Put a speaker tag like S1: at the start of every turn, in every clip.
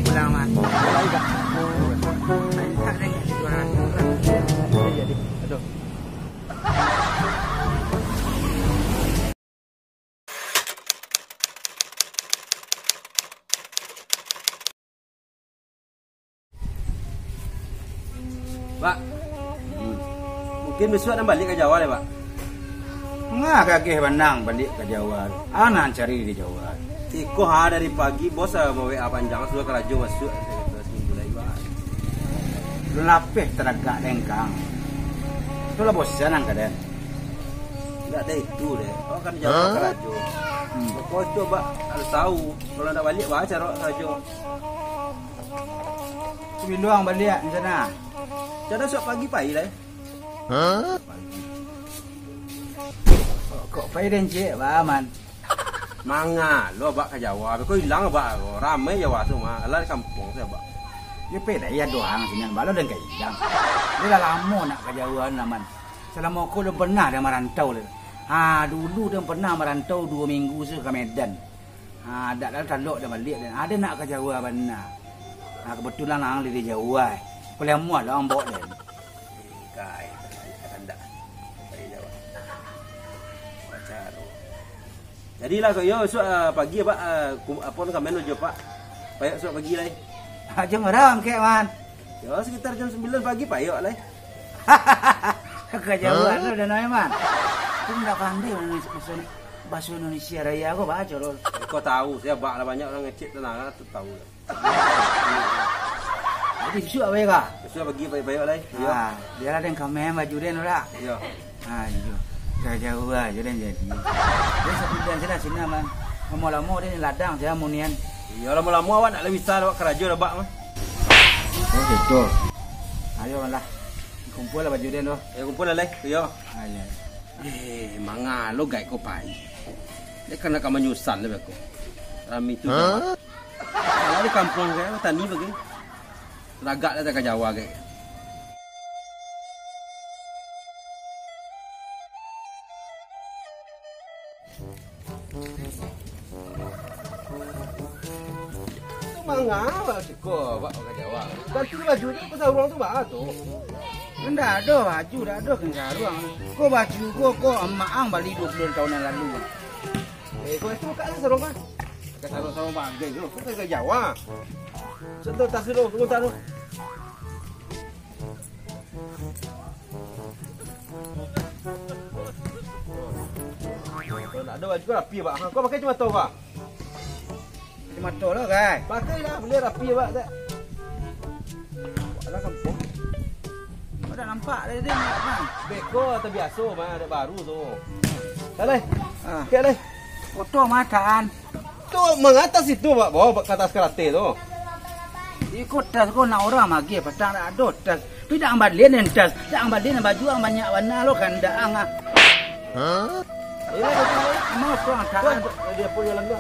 S1: doang pulang man.
S2: Lagi kak.
S1: Tak ada yang 200.
S2: Jadi. Aduh.
S3: Pak, mungkin besok nak balik ke Jawa deh, Pak.
S1: Nggak kakek benang balik ke Jawa. Anak cari di Jawa.
S3: Iko dari pagi bos mau WA panjang sudah ke Rajo masuk seminggu lagi, Pak.
S1: Lapeh teragak lengkang. Itulah bosan ang kaden.
S3: Enggak ada itu deh. Oh kan Jawa ke Rajo. Kau coba harus tahu kalau nak balik baca ke Rajo.
S1: Cuma doang balik di sana.
S3: Jadi sok pagi pagi lah.
S1: Kok payah cik, man.
S3: Manga, lo bak ke Jawa. Kau hilang bak, ramai Jawa semua. Alah kampung saya bak.
S1: Dia payah ya doang sini, baru dan kayak hilang. Dia dah lama nak ke Jawa naman. Selama aku dah pernah dah merantau le. Dulu dah pernah merantau 2 minggu se ke Medan. Dak lalu taluk dah balik dan ada nak ke Jawa benar. Kebetulan ang di Jawa. Boleh muat lah orang bawa dan.
S3: Kai, anda. Dari Jawa. Baca tu. Jadilah kau yo esok pagi Pak apa nak kamen jo Pak. Payah esok pagi lah.
S1: Jom orang kek man.
S3: Yo sekitar jam 9 pagi payah lah.
S1: Ke Jawa tu dah naik man. Tu tak pandai bahasa Indonesia Raya aku baca loh.
S3: Kau tahu saya bak lah banyak orang ngecek tenaga tu tahu.
S1: Jadi besok apa ya?
S3: Besok pagi payah lah. Yo.
S1: Biar ada yang kamen baju dia ora.
S3: Yo.
S1: Yo. Ke Jawa je dan jadi. Dia sebulan sini man. Lama-lama dia ladang saya munian.
S3: Ya lama-lama awak nak lebih besar awak ke Rajo dah bak mah.
S1: Oh betul. Ayo lah. Kumpul lah baju dia tu.
S3: Ya kumpul lah. Yo.
S1: Ayo.
S3: Manga lo gai ko pai. Dia kena kamu nyusan lebih aku. Rami tu. Kalau di kampung saya tani bagi. Lagak dah ke Jawa ke. Manga apa kau bawa ke Jawa? Ganti baju dia pasal orang tu bah tu.
S1: Enggak ada baju, dah ada kan sarung. Kau baju kau emak ang balik 20 tahun yang lalu.
S3: Kau itu kat sarung kan? Kat sarung bagai tu. Kau ke Jawa. Sentuh tas dulu, tunggu tak dulu. Kau nak ada baju kau rapi pak. Kau pakai cuma tahu pak.
S1: Cuma tu lah kan.
S3: Pakailah, boleh rapi pak tak. Walah kampung.
S1: Kau dah nampak dah dia kan.
S3: Beko atau biasa mah ada baru tu. Dalai. Okey dalai.
S1: Foto mataan.
S3: Tu mengatas itu pak, bawa ke atas kereta tu.
S1: Ikut tas kau nak orang lagi petang dah ada tas. Tapi dah ambil lian tas. Dah ambil lian baju ang banyak warna lo kan dah ang.
S3: Ini betul.
S1: Mau tuang tangan.
S3: Dia pun jalan tu.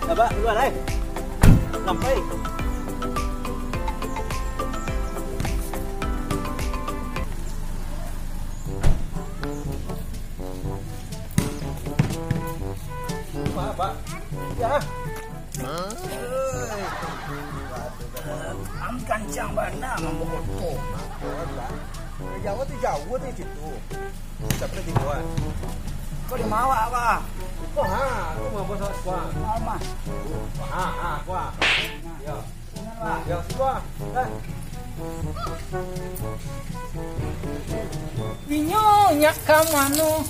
S3: Abah, keluar lah. Sampai. Pak. Ya.
S1: Ang kancang bana membokoto.
S3: Jawa tu jauh tu situ. Tak pernah dibuat.
S1: Kau di mawa apa?
S3: Kau aku mau buat kuah.
S1: Mama.
S3: Kuah. Ya. Ya, kuah.
S2: Vinyonya kamano,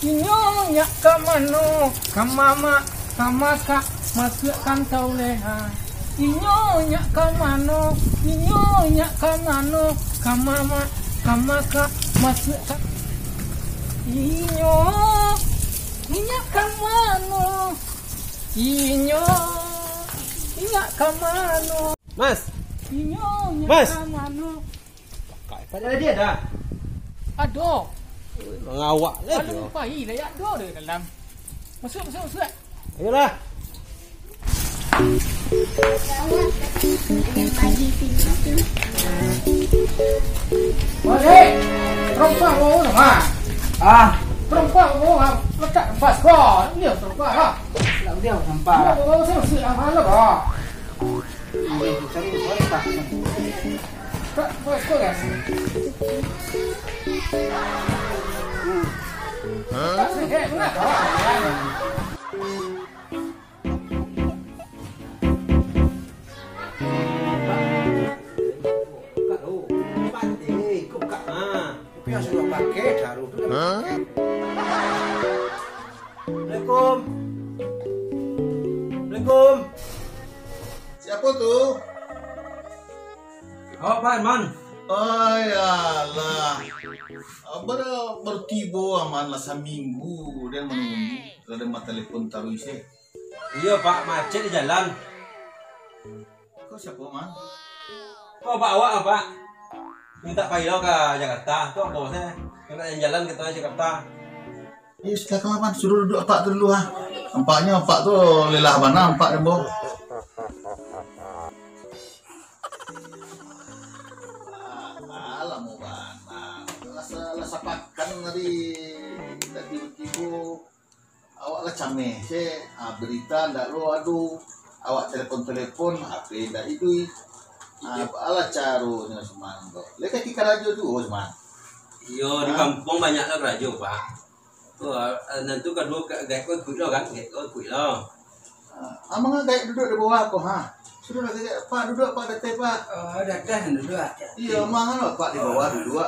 S2: vinyonya kamano, kamama, kamaka, masukkan tau leha. Inyonya kamano, inyonya kamano, kamaka masuk. Inya kamano, inya kamano,
S3: Mas,
S2: inyonya
S3: Mas.
S2: kamano.
S3: pada dia dah.
S2: Aduh,
S3: Mengawak lagi.
S2: kalau lupa lah ya, aduh di dalam. Masuk.
S3: Ayolah.
S2: Boleh, perempuan mau nama. Perempuan mau letak tempat sekolah, dia perempuan lah.
S1: Lalu dia nampak.
S2: Saya mesti amal lah.
S1: Ini cari boleh tak?
S2: Tak, boleh sekolah. Tak sedih, kenapa?
S3: Buka tu. Pandai kau buka.
S1: Tapi yang sudah pakai taruh tu.
S3: Assalamualaikum. Assalamualaikum.
S4: Siapa tu?
S3: Oh, Pak Iman.
S4: Ayalah. Bertibo aman lah seminggu dan menunggu. Ada mata telepon taruh isi.
S3: Iya, Pak, macet di jalan.
S4: Kau siapa man?
S3: Kau Pak awak apa? Minta payah ke Jakarta. Tu apa bosnya? Minta jalan ke Jakarta.
S4: Sudah kau man, suruh duduk pak tu dulu ha. Nampaknya pak tu lelah mana nampak dembo. Alah mau mana? Lasa pakan tadi tiba-tiba awak lah cameh. Berita ndak lo aduh. Awak telepon HP ndak itu. Alah carunya seman kok. Leka tika radio tu seman.
S3: Iya, di kampung banyak lah kerajo, Pak. Tu nanti kedua gak kau ikut lo kan? Kau ikut lo.
S4: Amang agak duduk di bawah aku ha. Sudah lagi pak duduk pak detek pak.
S1: Dah duduk.
S4: Iya amang kan pak di bawah duduk.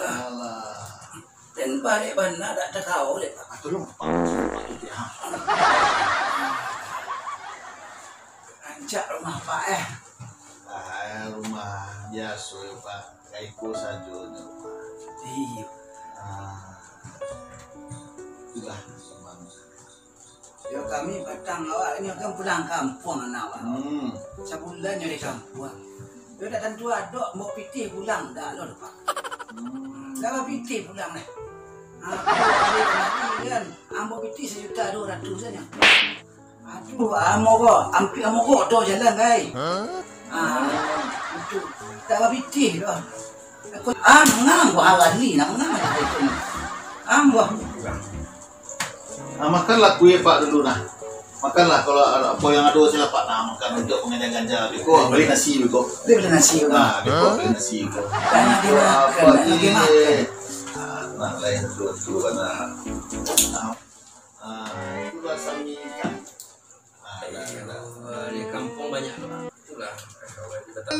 S4: Alah.
S1: Dan balik mana tak terkau deh.
S4: Tolong pak. Ha.
S1: Ancak rumah Pak
S4: Rumah biasa ya pak. Kaiko saja ni rumah.
S1: Iya.
S4: Itulah semang.
S1: Ya kami petang awak ni akan pulang kampung anak awak. Sebulan di kampung. Dia dah tentu ada mau piti pulang dah lo Pak. Dah piti pulang dah. Kan, ambo piti 1.200.000 saja. Aduh, ambo ko tu jalan kai. Itu dah piti dah. Aku mengang ko awal ni, mengang itu. Ambo.
S4: Makanlah kue pak dulu nah. Makanlah kalau apa yang ada sila pak makan untuk pengendang ganja. Biko beli nasi biko.
S1: Dia beli nasi
S4: Nah, biko beli nasi biko.
S1: Karena dia makan.
S4: Nah, lain tu karena itu rasa mie kan.
S3: Di kampung banyak lah. Itulah kalau kita datang.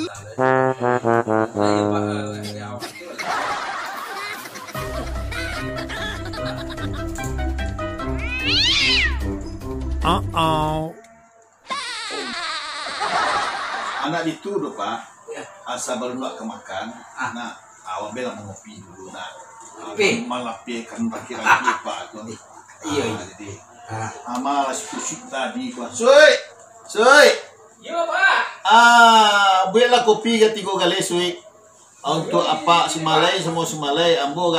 S3: Ayo Pak, awak.
S4: Anak dituduh pak,
S1: Ya.
S4: asal baru nak ke makan. Nah, awak bilang mau ngopi dulu nak.
S1: Kopi?
S4: Malah kan pakai lagi pak tu.
S1: Iya.
S4: Jadi, malah kusik tadi kuat. Sui.
S2: Yo pak.
S4: Buatlah kopi ke 3 kali sui. Untuk apa semalai semua semalai. Ambo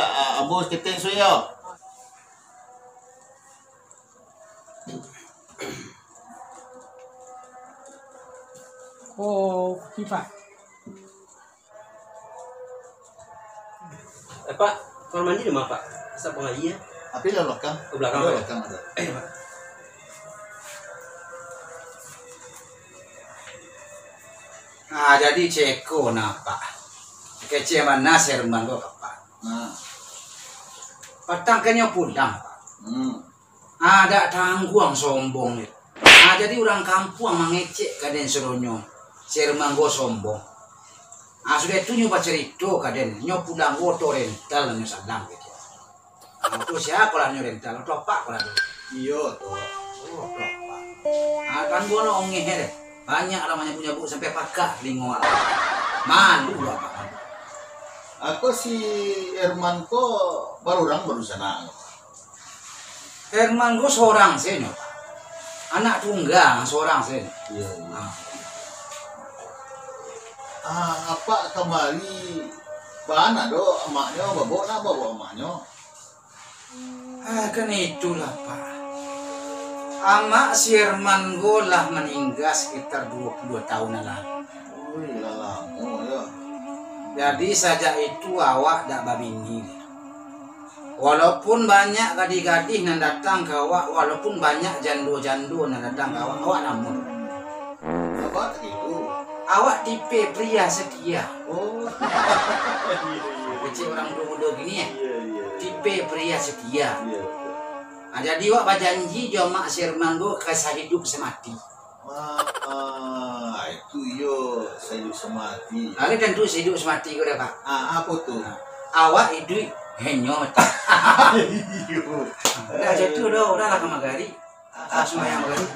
S4: ketek sui yo.
S2: Oh, Pak.
S3: Pak, kamar mandi di mana Pak? Siapa ngaji ya?
S4: Api lah belakang.
S3: Ke belakang,
S4: Di
S3: Pak.
S4: belakang ada.
S3: Ayo Pak.
S1: Jadi ceko napa? Kece mana serman kok Pak?
S4: Nah,
S1: Petang kenya pulang Pak. Ada tangguang sombong ni. Jadi orang kampung mengecek kaden seronyo. Serman go sombong. Sudah itu nyoba cerita kaden. Nyo pulang go to rental nyo salam gitu. Itu siapa lah nyo rental? Itu Pak lah.
S4: iyo tu.
S1: Oh, Pak. Kan gua no ngehe deh. Banyak namanya punya bu sampai pakak lingo. Malu lah Pak.
S4: Aku si Herman ko baru sana.
S1: Herman gue seorang sih Pak. Anak tunggal seorang sih.
S4: Iya. Apa kemari bana do emaknya bawa emaknya.
S1: Kan itulah Pak. Amak si Herman gue lah meninggal sekitar 22 tahun lalu.
S4: Wih, lama ya.
S1: Jadi saja itu awak dak babini. Walaupun banyak gadis-gadis yang datang ke awak, walaupun banyak jando-jando yang datang ke awak, awak namun.
S4: Apa itu?
S1: Awak tipe pria setia.
S4: Oh.
S1: Kecil orang muda gini ya.
S4: Iya.
S1: Tipe pria setia.
S4: Iya.
S1: Nah, jadi awak berjanji jo mak Sirman go kisah hidup semati.
S4: Itu yo saya hidup semati.
S1: Lalu tentu hidup semati gue Pak.
S4: Apa tuh?
S1: Awak hidup henyot.
S4: Iya.
S1: Udah itu udah lah kemagari. Semua yang magari.